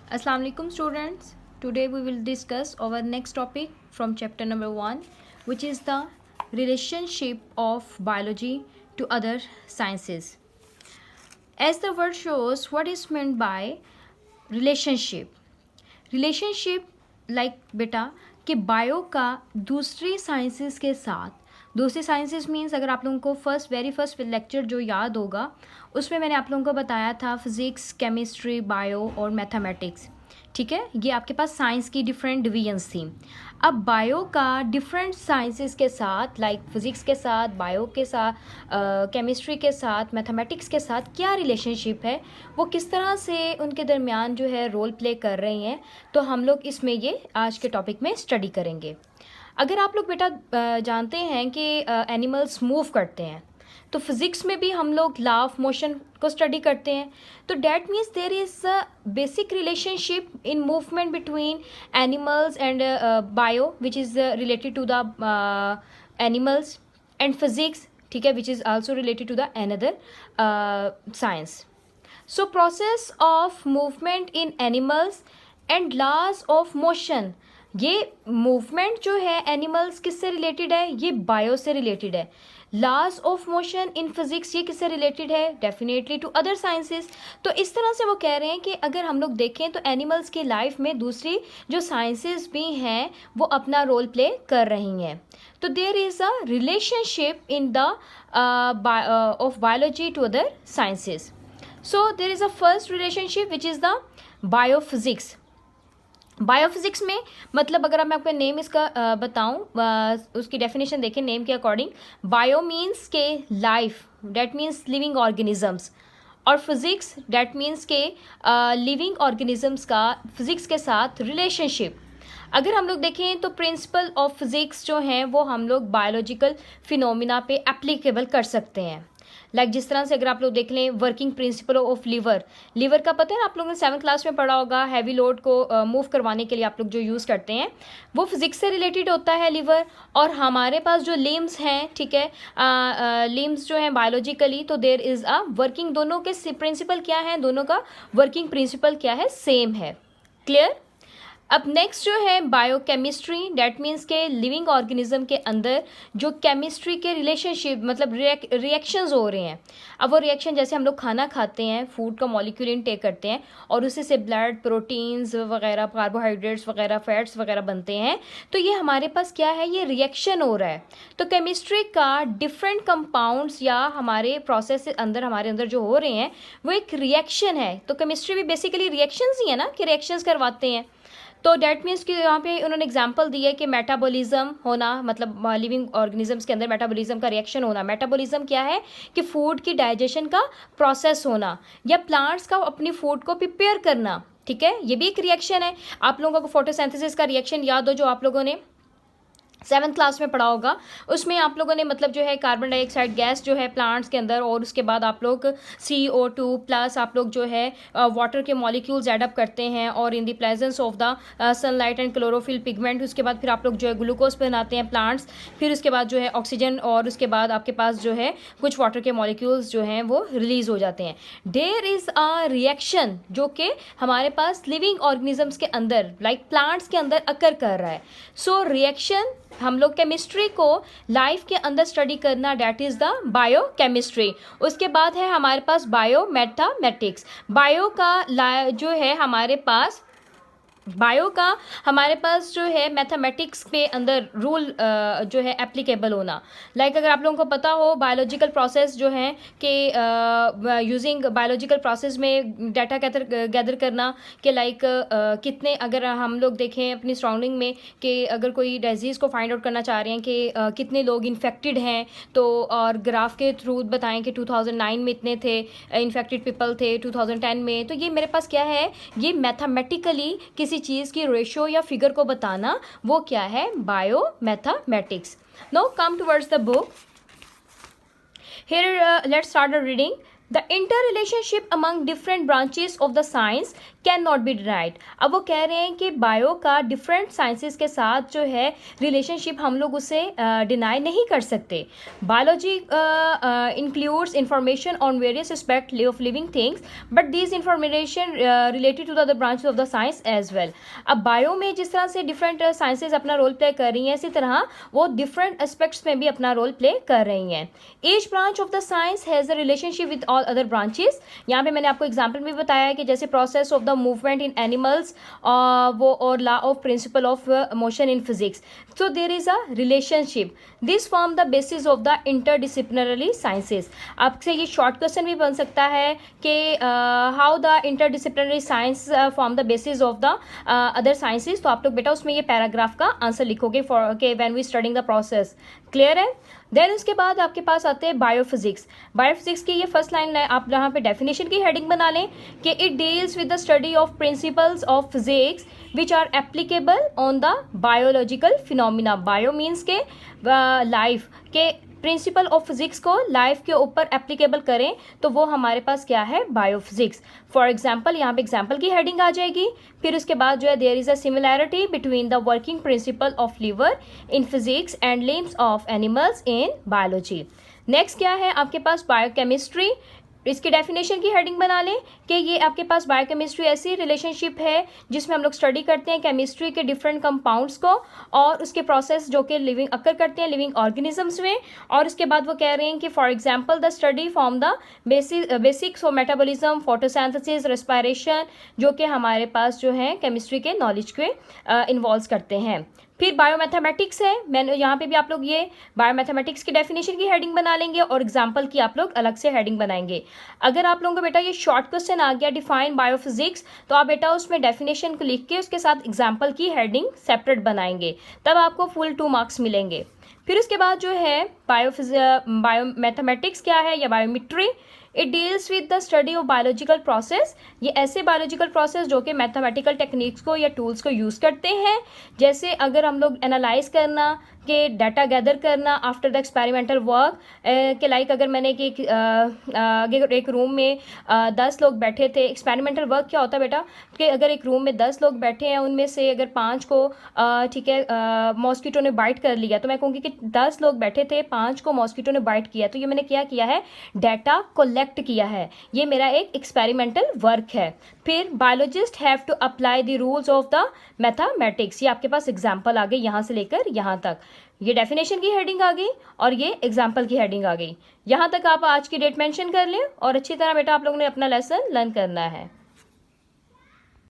Assalamu alaikum students. Today we will discuss our next topic from chapter number 1, which is the relationship of biology to other sciences. As the word shows, what is meant by relationship? Relationship like बेटा कि bio का दूसरी sciences के साथ, दूसरी sciences means अगर आप लोगों को वेरी फर्स्ट लेक्चर जो याद होगा उसमें मैंने आप लोगों को बताया था फिज़िक्स, केमिस्ट्री, बायो और मैथमेटिक्स. ठीक है, ये आपके पास साइंस की डिफरेंट डिवीजन्स थी. अब बायो का डिफरेंट साइंसेस के साथ लाइक फिज़िक्स के साथ, बायो के साथ, केमिस्ट्री के साथ, मैथमेटिक्स के साथ क्या रिलेशनशिप है, वो किस तरह से उनके दरमियान जो है रोल प्ले कर रही हैं, तो हम लोग इसमें ये आज के टॉपिक में स्टडी करेंगे. अगर आप लोग बेटा जानते हैं कि एनिमल्स मूव करते हैं, तो फिज़िक्स में भी हम लोग लॉ ऑफ मोशन को स्टडी करते हैं. तो that means there is a basic relationship in movement between animals and bio which is related to the animals and physics. ठीक है, which is also related to the another science. So process of movement in animals and laws of motion, ये movement जो है animals किससे related है, ये bio से related है. Laws of motion in physics ये किससे रिलेटेड है, डेफिनेटली टू अदर साइंसेस. तो इस तरह से वो कह रहे हैं कि अगर हम लोग देखें तो एनिमल्स की लाइफ में दूसरी जो साइंसेस भी हैं वो अपना रोल प्ले कर रही हैं. तो there is a relationship in the of biology to other sciences. So there is a first relationship which is the biophysics. Biophysics में मतलब अगर मैं आपको नेम इसका बताऊं, उसकी डेफिनेशन देखें नेम के अकॉर्डिंग. बायो मीन्स के life, that means living organisms, और फिज़िक्स डैट मीन्स के लिविंग ऑर्गेनिजम्स का फिज़िक्स के साथ रिलेशनशिप. अगर हम लोग देखें तो प्रिंसिपल ऑफ फिज़िक्स जो हैं वो हम लोग बायोलॉजिकल फिनोमिना पे एप्लीकेबल कर सकते हैं. लाइक जिस तरह से अगर आप लोग देख लें working principle of lever, lever का पता है ना आप लोगों ने 7th क्लास में पढ़ा होगा. हैवी लोड को मूव करवाने के लिए आप लोग जो यूज़ करते हैं वो फिज़िक्स से रिलेटेड होता है लीवर. और हमारे पास जो लिम्स हैं, ठीक है, लिम्स जो हैं बायोलॉजिकली, तो देयर इज़ अ वर्किंग, दोनों के प्रिंसिपल क्या है, दोनों का वर्किंग प्रिंसिपल क्या है, सेम है. क्लियर. अब नेक्स्ट जो है बायोकेमिस्ट्री, डैट मीन्स के लिविंग ऑर्गेनिज्म के अंदर जो केमिस्ट्री के रिलेशनशिप मतलब रिएक्शंस हो रहे हैं. अब वो रिएक्शन जैसे हम लोग खाना खाते हैं, फूड का मॉलिक्यूल इनटेक करते हैं और उसी से ब्लड, प्रोटीन्स वगैरह, कार्बोहाइड्रेट्स वगैरह, फैट्स वगैरह बनते हैं. तो ये हमारे पास क्या है, ये रिएक्शन हो रहा है. तो केमिस्ट्री का डिफरेंट कंपाउंड्स या हमारे प्रोसेस के अंदर हमारे अंदर जो हो रहे हैं वो एक रिएक्शन है. तो केमिस्ट्री भी बेसिकली रिएक्शंस ही है ना, कि रिएक्शंस करवाते हैं. तो डैट मीन्स कि यहाँ पे उन्होंने एग्जांपल दिया है कि मेटाबॉलिज्म होना, मतलब लिविंग ऑर्गेनिजम्स के अंदर मेटाबॉलिज्म का रिएक्शन होना. मेटाबॉलिज्म क्या है कि फूड की डाइजेशन का प्रोसेस होना, या प्लांट्स का अपनी फूड को प्रिपेयर करना. ठीक है, ये भी एक रिएक्शन है. आप लोगों को फोटोसिंथेसिस का रिएक्शन याद हो जो आप लोगों ने 7th क्लास में पढ़ा होगा. उसमें आप लोगों ने मतलब जो है कार्बन डाइऑक्साइड गैस जो है प्लांट्स के अंदर, और उसके बाद आप लोग CO2 प्लस आप लोग जो है वाटर के मॉलिक्यूल्स एडअप करते हैं, और in the presence of the sunlight and chlorophyll pigment उसके बाद फिर आप लोग जो है ग्लूकोज बनाते हैं प्लांट्स, फिर उसके बाद जो है ऑक्सीजन, और उसके बाद आपके पास जो है कुछ वाटर के मॉलिक्यूल्स जो हैं वो रिलीज हो जाते हैं. देयर इज़ अ रिएक्शन जो कि हमारे पास लिविंग ऑर्गेनिजम्स के अंदर लाइक प्लांट्स के अंदर अकर कर रहा है. सो रिएक्शन हम लोग केमिस्ट्री को लाइफ के अंदर स्टडी करना, डैट इज़ द बायोकेमिस्ट्री. उसके बाद है हमारे पास बायोमैथमेटिक्स. बायो का जो है हमारे पास, बायो का हमारे पास जो है मैथमेटिक्स के अंदर रूल जो है एप्लीकेबल होना. लाइक अगर आप लोगों को पता हो बायोलॉजिकल प्रोसेस जो है कि यूजिंग बायोलॉजिकल प्रोसेस में डाटा गैदर करना कि लाइक कितने, अगर हम लोग देखें अपनी सराउंडिंग में कि अगर कोई डिजीज़ को फाइंड आउट करना चाह रहे हैं कि कितने लोग इन्फेक्टेड हैं, तो और ग्राफ के थ्रू बताएं कि 2009 में इतने थे इन्फेक्टेड पीपल थे, 2010 में. तो ये मेरे पास क्या है, ये मैथमेटिकली किसी चीज़ की रेशियो या फिगर को बताना, वो क्या है, biomathematics. Now come towards the book. Here let's start the reading. The inter relationship among different branches of the science can not be denied. अब वो कह रहे हैं कि बायो का डिफरेंट साइंसेस के साथ जो है रिलेशनशिप हम लोग उसे डिनाई नहीं कर सकते। Biology includes information on various aspect of living things but these information related to the other branches of the science as well. अब बायो में जिस तरह से डिफरेंट साइंसेज अपना रोल प्ले कर रही हैं, इसी तरह वो डिफरेंट एस्पेक्ट्स में भी अपना रोल प्ले कर रही हैं। Each branch of the science has a relationship with all other branches. यहाँ पे मैंने आपको एग्जाम्पल भी बताया है कि जैसे process of the movement in animals वो और law of principle of motion in physics. So there is a relationship, this form the basis of the interdisciplinary sciences. आपसे ये शॉर्ट क्वेश्चन भी बन सकता है कि how the interdisciplinary science form the basis of the other sciences. तो आप लोग बेटा उसमें ये पैराग्राफ का आंसर लिखोगे फॉर के when we studying the process. Clear है? देन उसके बाद आपके पास आते हैं बायोफिजिक्स। बायोफिजिक्स की ये फर्स्ट लाइन आप यहाँ पे डेफिनेशन की हेडिंग बना लें कि it deals with the study of principles of physics which are applicable on the biological phenomena. Bio means के लाइफ के प्रिंसिपल ऑफ फिजिक्स को लाइफ के ऊपर एप्लीकेबल करें तो वो हमारे पास क्या है? बायोफिजिक्स। फॉर एग्जाम्पल यहाँ पे एग्जाम्पल की हेडिंग आ जाएगी। फिर उसके बाद जो है there is a similarity between the working principle of lever in physics and limbs of animals in biology. Next क्या है आपके पास? बायोकेमिस्ट्री। इसकी डेफिनेशन की हेडिंग बना लें कि ये आपके पास बायोकेमिस्ट्री ऐसी रिलेशनशिप है जिसमें हम लोग स्टडी करते हैं केमिस्ट्री के डिफरेंट कंपाउंड्स को और उसके प्रोसेस जो कि लिविंग अकर करते हैं लिविंग ऑर्गेनिजम्स में। और उसके बाद वो कह रहे हैं कि for example the study from the basics of metabolism, photosynthesis, respiration, जो कि हमारे पास जो है केमिस्ट्री के नॉलेज के इन्वॉल्व करते हैं। फिर बायोमैथमेटिक्स है। मैंने यहाँ पे भी आप लोग ये बायोमैथमेटिक्स की डेफिनेशन की हेडिंग बना लेंगे और एग्जाम्पल की आप लोग अलग से हेडिंग बनाएंगे। अगर आप लोगों को बेटा ये शॉर्ट क्वेश्चन आ गया डिफाइन बायोफिजिक्स, तो आप बेटा उसमें डेफिनेशन को लिख के उसके साथ एग्जाम्पल की हेडिंग सेपरेट बनाएंगे, तब आपको फुल 2 मार्क्स मिलेंगे। फिर उसके बाद जो है बायोमैथमेटिक्स क्या है या biometry. It deals with the study of biological process. ये ऐसे बायोलॉजिकल प्रोसेस जो कि मैथमेटिकल टेक्निक्स को या टूल्स को यूज़ करते हैं, जैसे अगर हम लोग एनालाइज करना के डाटा गैदर करना आफ्टर द एक्सपेरिमेंटल वर्क के लाइक अगर मैंने एक रूम में 10 लोग बैठे थे। एक्सपेरिमेंटल वर्क क्या होता है बेटा कि अगर एक रूम में 10 लोग बैठे हैं, उनमें से अगर 5 को ठीक है मॉस्किटो ने बाइट कर लिया, तो मैं कहूँगी कि 10 लोग बैठे थे, 5 को मॉस्किटो ने बाइट किया, तो ये मैंने क्या किया है? डाटा कलेक्ट किया है। ये मेरा एक एक्सपेरिमेंटल वर्क है। फिर biologist have to apply the rules of the mathematics. ये आपके पास एग्जाम्पल आ गए यहाँ से लेकर यहाँ तक। ये डेफिनेशन की हेडिंग आ गई और ये एग्जाम्पल की हेडिंग आ गई। यहाँ तक आप आज की डेट मेंशन कर लें और अच्छी तरह बेटा आप लोगों ने अपना लेसन लर्न करना है।